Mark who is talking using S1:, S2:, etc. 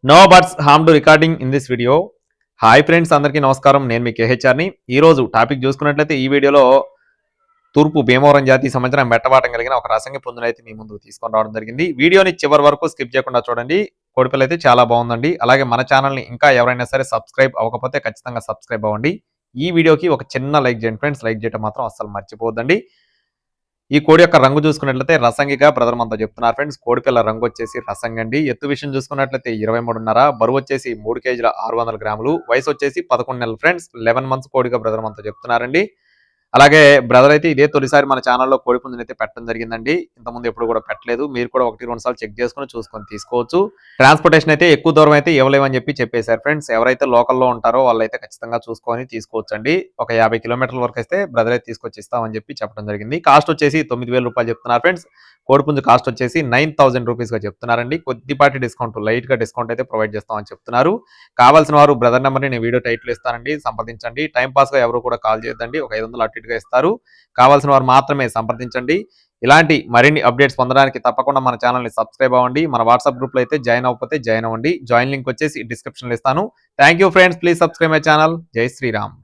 S1: No buts harm to recording in this video. Hi friends, అందరికీ నమస్కారం. నేను మీ కేహెచ్ఆర్ని. ఈరోజు టాపిక్ చూసుకున్నట్లయితే ఈ వీడియోలో తూర్పు భీమవరం జాతికి సంబంధించిన మెట్టవాటం కలిగిన ఒక రసంగి పుంజును అయితే మీ ముందుకు తీసుకొని రావడం జరిగింది. వీడియోని చివరి వరకు స్కిప్ చేయకుండా చూడండి. కోడిపిల్ల అయితే చాలా బాగుందండి. అలాగే మన ఛానల్ని ఇంకా ఎవరైనా సరే సబ్స్క్రైబ్ అవ్వకపోతే ఖచ్చితంగా సబ్స్క్రైబ్ అవ్వండి. ఈ వీడియోకి ఒక చిన్న లైక్ చేయండి ఫ్రెండ్స్. లైక్ చేయడం మాత్రం అస్సలు మర్చిపోవద్దండి. ఈ కోడి యొక్క రంగు చూసుకున్నట్లయితే రసంగిగా బ్రదర్ మనతో చెప్తున్నారు ఫ్రెండ్స్. కోడిపిల్ల రంగు వచ్చేసి రసంగి అండి. ఎత్తు విషయం చూసుకున్నట్లయితే 23.5, బరువు వచ్చేసి 3 కేజీల 600 గ్రాములు, వయసు వచ్చేసి 11 నెలలు ఫ్రెండ్స్. 11 మంత్స్ కోడిగా బ్రదర్ మనతో చెప్తున్నారండి. అలాగే బ్రదర్ అయితే ఇదే తొలిసారి మన ఛానల్లో కోడి పుంజుని అయితే పెట్టడం జరిగిందండి. ఇంతకుముందు ఎప్పుడు కూడా పెట్టలేదు. మీరు కూడా 1-2 సార్లు చెక్ చేసుకుని చూసుకొని తీసుకోవచ్చు. ట్రాన్స్పోర్టేషన్ అయితే ఎక్కువ దూరం అయితే ఇవ్వలేమని చెప్పేశారు ఫ్రెండ్స్. ఎవరైతే లోకల్లో ఉంటారో వాళ్ళైతే ఖచ్చితంగా చూసుకొని తీసుకోవచ్చండి. ఒక 50 కిలోమీటర్ల వరకు అయితే బ్రదర్ అయితే తీసుకొచ్చి ఇస్తామని చెప్పడం జరిగింది. కాస్ట్ వచ్చేసి 9,000 రూపాయలు చెప్తున్నారు ఫ్రెండ్స్. కోడిపుంజు కాస్ట్ వచ్చేసి 9,000 రూపీస్గా చెప్తున్నారండి. కొద్దిపాటి డిస్కౌంట్, లైట్గా డిస్కౌంట్ అయితే ప్రొవైడ్ చేస్తామని చెప్తున్నారు. కావాల్సిన వారు బ్రదర్ నెంబర్ని నేను వీడియో టైటిల్ ఇస్తానండి, సంప్రదించండి. టైం పాస్గా ఎవరు కూడా కాల్ చేయొద్దండి. ఒక 500 అటు ఇటుగా ఇస్తారు. కావాల్సిన వారు మాత్రమే సంప్రదించండి. ఇలాంటి మరిన్ని అప్డేట్స్ పొందడానికి తప్పకుండా మన ఛానల్ని సబ్స్క్రైబ్ అవ్వండి. మన వాట్సాప్ గ్రూప్లో అయితే జాయిన్ అవ్వకపోతే జాయిన్ అవ్వండి. జాయిన్ లింక్ వచ్చేసి డిస్క్రిప్షన్లో ఇస్తాను. Thank you friends. Please subscribe my channel. జై శ్రీరామ్.